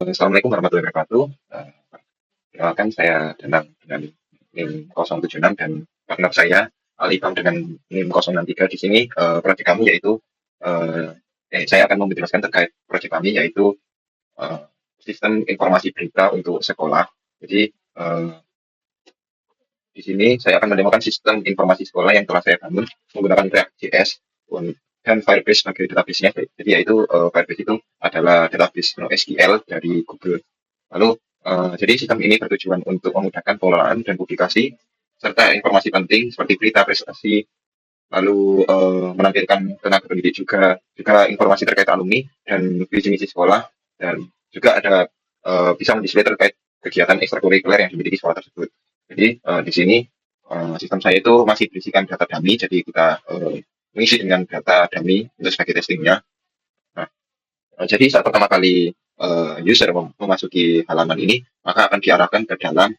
Assalamualaikum warahmatullahi wabarakatuh. Perkenalkan saya Danang dengan NIM 076 dan partner saya Alifam dengan NIM 063. Di sini proyek kami yaitu eh, saya akan menjelaskan terkait proyek kami yaitu eh, sistem informasi berita untuk sekolah. Jadi di sini saya akan mendemokan sistem informasi sekolah yang telah saya bangun menggunakan React.js dan Firebase sebagai database-nya. Jadi yaitu Firebase itu adalah database NoSQL dari Google. Lalu, jadi sistem ini bertujuan untuk memudahkan pengelolaan dan publikasi serta informasi penting seperti berita prestasi, lalu menampilkan tenaga pendidik juga informasi terkait alumni dan visi misi sekolah, dan juga ada bisa mendisplay terkait kegiatan ekstrakurikuler yang dimiliki sekolah tersebut. Jadi di sini sistem saya itu masih berisikan data dummy, jadi kita mengisi dengan data dummy untuk sebagai testingnya. Nah, jadi saat pertama kali user memasuki halaman ini, maka akan diarahkan ke dalam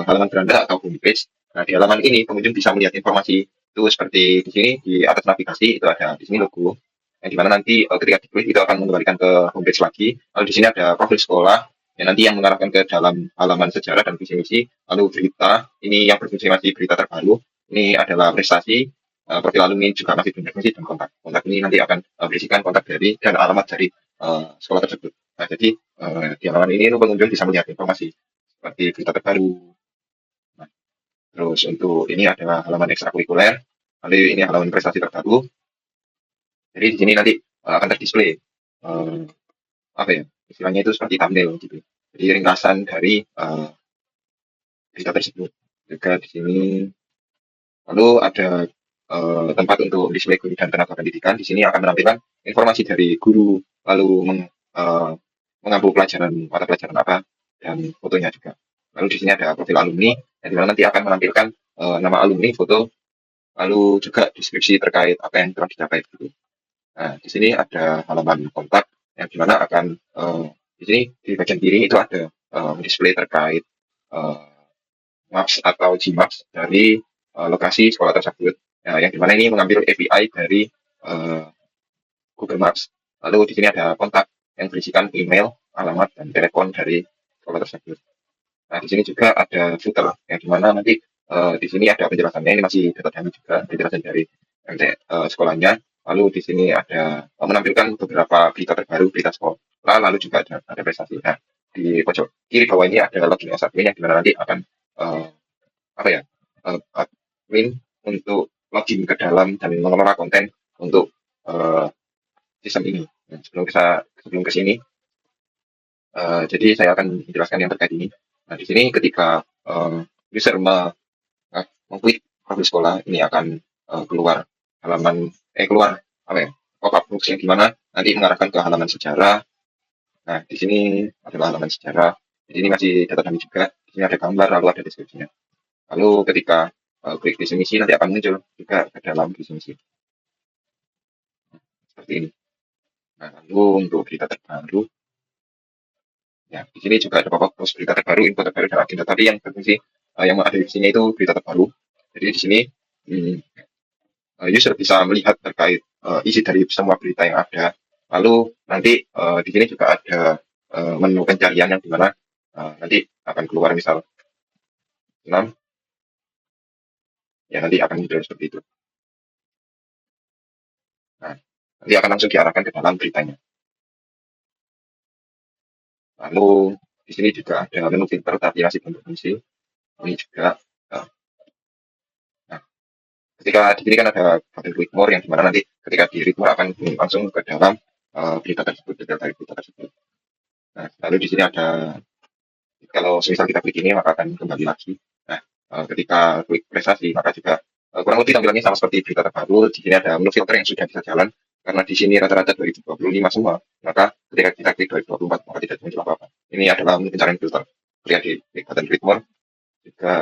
halaman beranda atau homepage. Nah, di halaman ini pengunjung bisa melihat informasi itu seperti di sini di atas navigasi itu ada di sini logo yang dimana nanti ketika diklik itu akan mengembalikan ke homepage lagi. Lalu di sini ada profil sekolah yang nanti yang mengarahkan ke dalam halaman sejarah dan visi misi. Lalu berita ini yang berfungsi masih berita terbaru. Ini adalah prestasi. Profil alumni juga masih berfungsi dan kontak. Kontak ini nanti akan berisikan kontak dari dan alamat dari sekolah tersebut. Nah, jadi di halaman ini pengunjung bisa melihat informasi seperti berita terbaru. Nah, terus untuk ini adalah halaman ekstrakurikuler, lalu ini halaman prestasi terbaru. Jadi di sini nanti akan terdisplay uh, apa ya istilahnya itu seperti thumbnail gitu. Jadi ringkasan dari berita tersebut. Juga di sini lalu ada tempat untuk display guru dan tenaga pendidikan. Di sini akan menampilkan informasi dari guru, lalu mengambil pelajaran mata pelajaran apa dan fotonya juga. Lalu di sini ada profil alumni yang dimana nanti akan menampilkan nama alumni, foto, lalu juga deskripsi terkait apa yang telah dicapai dulu. Nah, di sini ada halaman kontak yang dimana akan di sini di bagian kiri itu ada display terkait uh, Maps atau Gmaps dari lokasi sekolah tersebut. Nah, yang dimana ini mengambil API dari uh, Google Maps. Lalu di sini ada kontak yang berisikan email, alamat, dan telepon dari sekolah tersebut. Nah, di sini juga ada footer yang dimana nanti di sini ada penjelasannya. Ini masih data dummy juga penjelasan dari sekolahnya. Lalu di sini ada menampilkan beberapa berita terbaru, berita sekolah, lalu juga ada prestasi. Nah, di pojok kiri bawah ini ada login admin yang dimana nanti akan uh, apa ya admin untuk login ke dalam dan mengelola konten untuk uh, sistem ini. Nah, sebelum ke sini, jadi saya akan menjelaskan yang terkait ini. Nah, di sini ketika user mengklik profil sekolah, ini akan keluar halaman keluar apa ya pop-up box yang dimana nanti mengarahkan ke halaman sejarah. Nah, di sini adalah halaman sejarah. Di sini masih data kami juga. Di sini ada gambar, lalu ada deskripsinya. Lalu ketika klik visi misi nanti akan muncul juga ke dalam visi misi seperti ini. Nah, lalu untuk berita terbaru, ya di sini juga ada pop-up box berita terbaru, info terbaru dan agenda. Tapi yang berfungsi yang ada di sini itu berita terbaru. Jadi di sini hmm, user bisa melihat terkait isi dari semua berita yang ada. Lalu nanti di sini juga ada menu pencarian yang dimana nanti akan keluar misal 6, ya nanti akan muncul seperti itu. Nah, nanti akan langsung diarahkan ke dalam beritanya. Lalu di sini juga ada menu filter tapi masih belum berfungsi. Ini juga. Nah, nah, ketika di sini kan ada button read more yang dimana nanti ketika di read more akan langsung ke dalam berita tersebut, detail dari berita tersebut. Nah, lalu di sini ada kalau semisal kita klik ini maka akan kembali lagi. Nah, ketika klik prestasi maka juga kurang lebih tampilannya sama seperti berita terbaru. Di sini ada menu filter yang sudah bisa jalan karena di sini rata-rata 2025 semua. Maka ketika kita klik 2024 maka tidak muncul apa-apa. Ini adalah menu pencarian filter. Lihat di klik button read more juga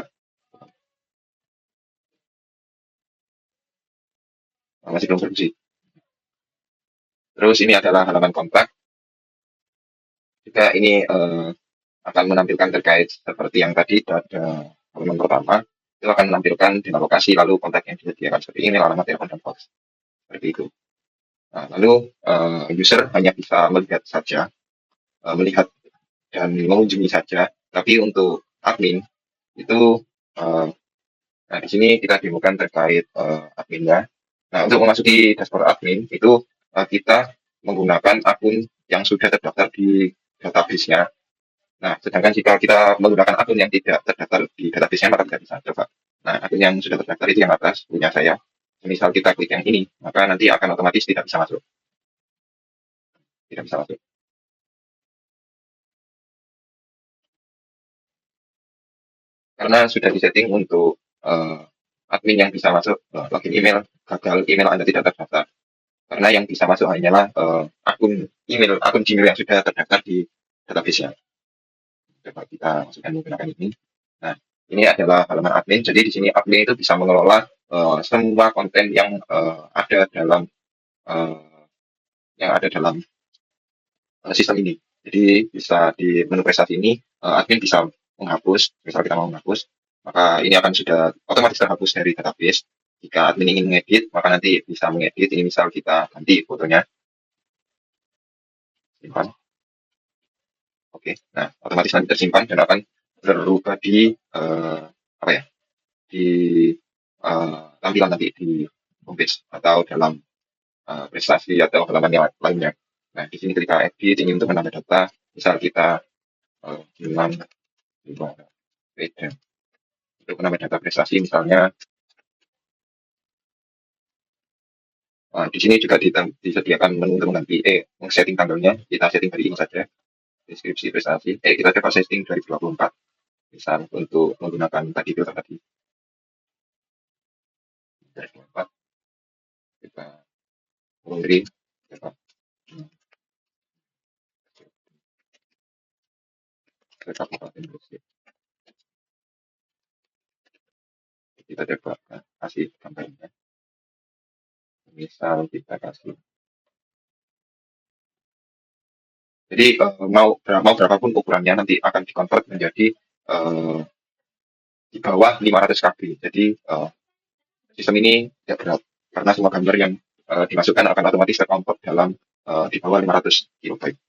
masih belum berfungsi. Terus ini adalah halaman kontak. Juga ini akan menampilkan terkait seperti yang tadi ada halaman pertama itu akan menampilkan di lokasi lalu kontak yang disediakan seperti ini alamat telepon dan fax seperti itu. Nah, lalu user hanya bisa melihat saja melihat dan mengunjungi saja. Tapi untuk admin itu eh, nah di sini kita demokan terkait adminnya. Nah, untuk memasuki dashboard admin itu kita menggunakan akun yang sudah terdaftar di database-nya. Nah, sedangkan jika kita menggunakan akun yang tidak terdaftar di database-nya maka tidak bisa. Coba. Nah, akun yang sudah terdaftar itu yang atas punya saya. Misal kita klik yang ini, maka nanti akan otomatis tidak bisa masuk. Tidak bisa masuk. Karena sudah disetting untuk admin yang bisa masuk login email, gagal email Anda tidak terdaftar. Karena yang bisa masuk hanyalah akun Gmail yang sudah terdaftar di database-nya. Coba kita masukkan menggunakan ini. Nah, ini adalah halaman admin. Jadi di sini admin itu bisa mengelola semua konten eh, yang ada dalam sistem ini. Jadi bisa di menu prestasi ini admin bisa menghapus. Misal kita mau menghapus, maka ini akan sudah otomatis terhapus dari database. Jika admin ingin mengedit, maka nanti bisa mengedit. Ini misal kita ganti fotonya, simpan. Oke, nah otomatis nanti tersimpan dan akan berubah di apa ya? Di tampilan nanti di homepage atau dalam prestasi atau halaman yang lainnya. Nah, di sini ketika edit ini untuk menambah data, misal kita bilang beda untuk menambah data prestasi misalnya di sini juga disediakan menu untuk mengganti setting tanggalnya, kita setting dari ini saja, deskripsi prestasi, kita coba setting 2024 misal untuk menggunakan tadi filter tadi 2024 kita mengirim coba ke Kabupaten Gresik, kita coba kasih gambarnya, misal kita kasih jadi mau berapapun ukurannya nanti akan dikonvert menjadi di bawah 500 KB. Jadi sistem ini tidak berat karena semua gambar yang dimasukkan akan otomatis terkonvert dalam di bawah 500 kilobyte.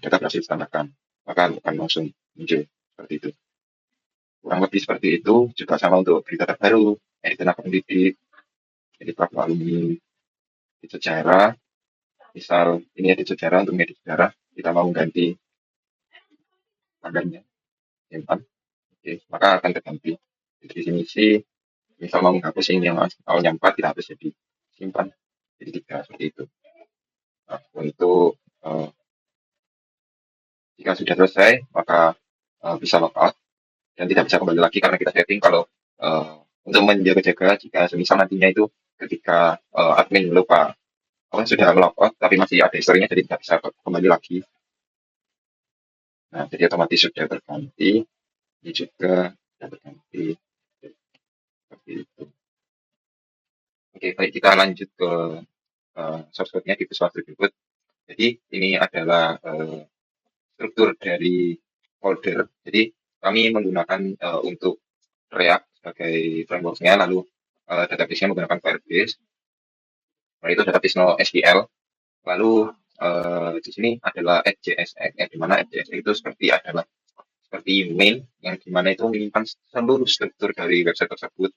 Data berhasil ditambahkan, maka akan langsung muncul seperti itu. Kurang lebih seperti itu, juga sama untuk berita terbaru, edit tenaga pendidik, edit praku alumni, edit sejarah, misal ini edit sejarah, untuk edit sejarah, kita mau ganti tanggalnya, simpan, oke, maka akan terganti. Definisi, misal mau menghapus ini yang awalnya 4, kita hapus jadi simpan, jadi 3, seperti itu. Nah, untuk jika sudah selesai, maka bisa logout dan tidak bisa kembali lagi karena kita setting kalau untuk menjaga-jaga jika semisal nantinya itu ketika admin lupa sudah logout tapi masih ada historinya jadi tidak bisa kembali lagi. Nah, jadi otomatis sudah terganti, ini juga sudah terganti seperti itu. Oke, baik kita lanjut ke source code-nya di visual berikut. Jadi ini adalah struktur dari folder. Jadi kami menggunakan untuk React sebagai framework-nya, lalu database-nya menggunakan Firebase, itu database NoSQL. Lalu di sini adalah add.jsx, di mana add.jsx itu seperti main yang dimana itu menyimpan seluruh struktur dari website tersebut.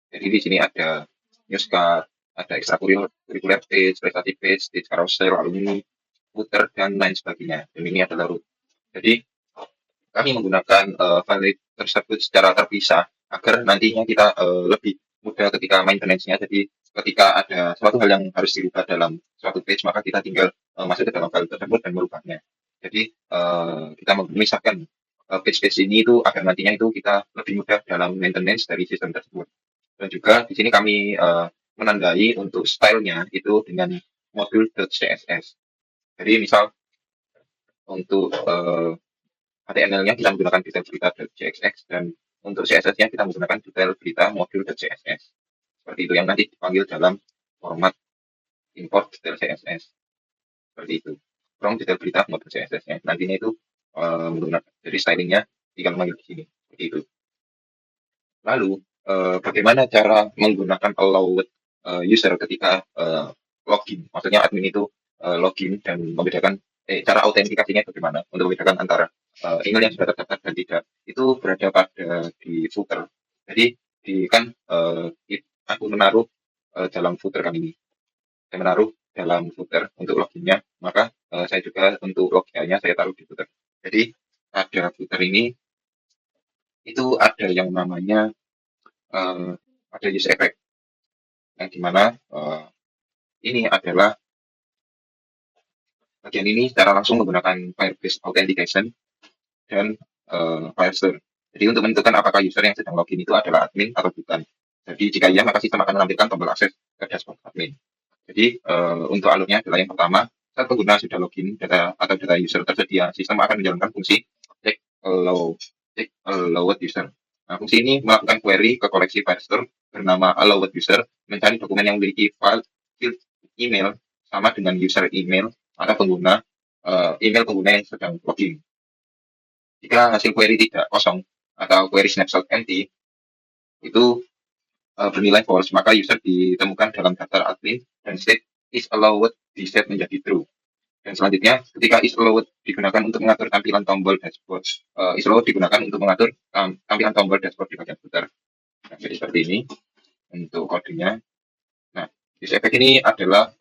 Jadi di sini ada newscard, ada extracurricular page, prestasi page, stage carousel, alumni, footer, dan lain sebagainya. Dan ini adalah root. Jadi kami menggunakan file tersebut secara terpisah agar nantinya kita lebih mudah ketika maintenance-nya. Jadi ketika ada suatu hal yang harus dirubah dalam suatu page, maka kita tinggal masuk ke dalam file tersebut dan merubahnya. Jadi kita memisahkan page-page ini itu agar nantinya itu kita lebih mudah dalam maintenance dari sistem tersebut. Dan juga di sini kami menandai untuk stylenya itu dengan modul.css. Jadi misal untuk HTML-nya kita menggunakan detail berita.cxx dan untuk CSS-nya kita menggunakan detail berita modul.css. Seperti itu yang nanti dipanggil dalam format import detail CSS. Seperti itu. From detail berita modul CSS-nya. Nantinya itu menggunakan dari stylingnya tinggal memanggil di sini. Seperti itu. Lalu bagaimana cara menggunakan allowed user ketika login? Maksudnya admin itu login dan membedakan cara autentikasinya bagaimana untuk membedakan antara email yang sudah terdaftar dan tidak itu berada pada di footer. Jadi kan aku menaruh dalam footer kan ini, saya menaruh dalam footer untuk loginnya, maka saya juga untuk loginnya saya taruh di footer. Jadi ada footer ini itu ada yang namanya eh, ada use effect yang dimana ini adalah bagian ini secara langsung menggunakan Firebase Authentication dan Firestore. Jadi untuk menentukan apakah user yang sedang login itu adalah admin atau bukan. Jadi jika iya, maka sistem akan menampilkan tombol akses ke dashboard admin. Jadi untuk alurnya adalah yang pertama, saat pengguna sudah login data atau data user tersedia, sistem akan menjalankan fungsi check allowed user. Nah, fungsi ini melakukan query ke koleksi Firestore bernama allowed user, mencari dokumen yang memiliki file field email sama dengan user email atau email pengguna yang sedang login. Jika hasil query tidak kosong atau query snapshot empty itu bernilai false, maka user ditemukan dalam daftar admin dan state is allowed di set menjadi true. Dan selanjutnya, ketika is allowed digunakan untuk mengatur tampilan tombol dashboard, is allowed digunakan untuk mengatur tampilan tombol dashboard di bagian footer. Nah, jadi seperti ini untuk kodenya. Nah, use effect ini adalah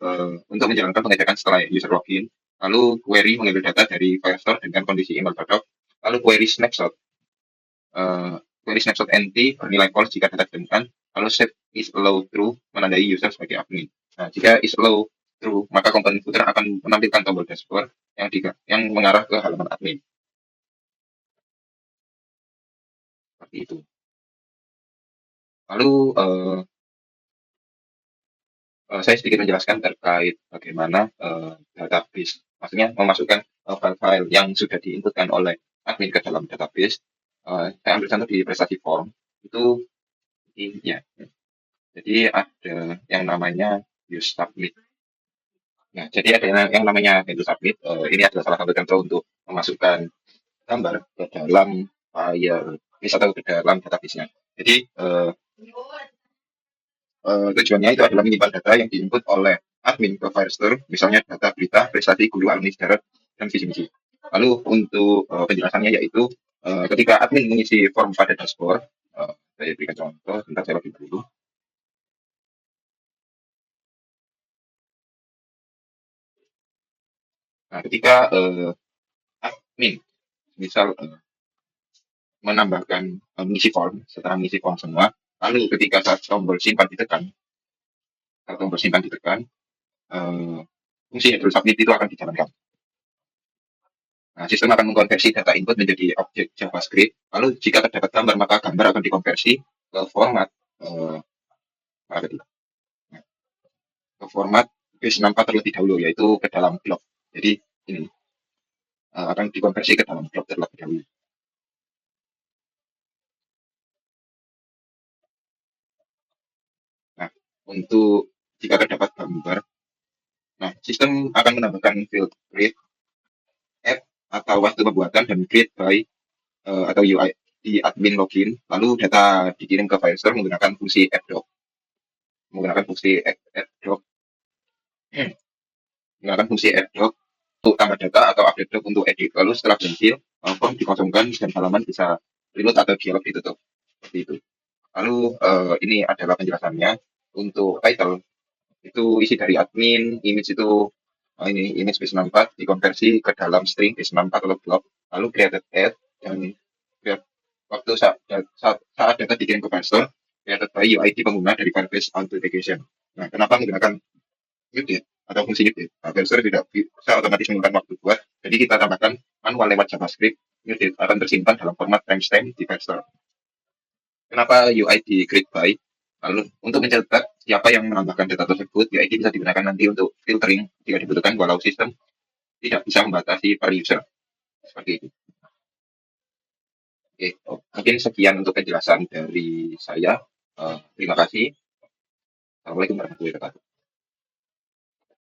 untuk menjalankan pengecekan setelah user login, lalu query mengambil data dari Firestore dengan kondisi email codec, lalu query snapshot empty bernilai false jika data ditemukan, lalu set is allowed true menandai user sebagai admin. Nah, jika is allowed true, maka komponen footer akan menampilkan tombol dashboard yang mengarah ke halaman admin. Seperti itu. Lalu saya sedikit menjelaskan terkait bagaimana database, maksudnya memasukkan file-file yang sudah diinputkan oleh admin ke dalam database. Saya ambil contoh di prestasi form itu ya. Jadi ada yang namanya use submit. Nah, jadi ada yang namanya use submit. Ini adalah salah satu contoh untuk memasukkan gambar ke dalam file list atau ke dalam database-nya. Jadi tujuannya itu adalah menyimpan data yang diinput oleh admin ke Firestore, misalnya data berita, prestasi guru, alumni sejarah, dan visi misi. Lalu untuk penjelasannya yaitu ketika admin mengisi form pada dashboard, saya berikan contoh, sebentar saya login dulu. Nah, ketika admin misal menambahkan mengisi form, setelah mengisi form semua, lalu ketika saat tombol simpan ditekan, fungsi header submit itu akan dijalankan. Nah, sistem akan mengkonversi data input menjadi objek JavaScript. Lalu jika terdapat gambar, maka gambar akan dikonversi ke format ke format base64 terlebih dahulu, yaitu ke dalam blok. Jadi ini akan dikonversi ke dalam blok terlebih dahulu. Nah, untuk jika terdapat gambar, nah sistem akan menambahkan field create, add atau waktu pembuatan dan create by atau UI di admin login, lalu data dikirim ke Firestore menggunakan fungsi add-doc. Menggunakan fungsi add-doc untuk tambah data atau update doc untuk edit. Lalu setelah berhasil, form dikosongkan dan halaman bisa reload atau dialog ditutup. Seperti itu. Lalu ini adalah penjelasannya. Untuk title, itu isi dari admin, image itu ini image base64 dikonversi ke dalam string base64 atau block, lalu created add dan waktu saat data dikirim ke Firestore, created by UID pengguna dari Firebase Authentication. Nah, kenapa menggunakan muted atau fungsi muted? Nah, Firestore tidak bisa otomatis menggunakan waktu buat, jadi kita tambahkan manual lewat JavaScript. Muted akan tersimpan dalam format timestamp di Firestore. Kenapa UID create by? Lalu untuk mencatat siapa yang menambahkan data tersebut, UID bisa digunakan nanti untuk filtering jika dibutuhkan walau sistem tidak bisa membatasi per user. Seperti itu. Oke, mungkin sekian untuk penjelasan dari saya. Terima kasih. Assalamualaikum warahmatullahi wabarakatuh.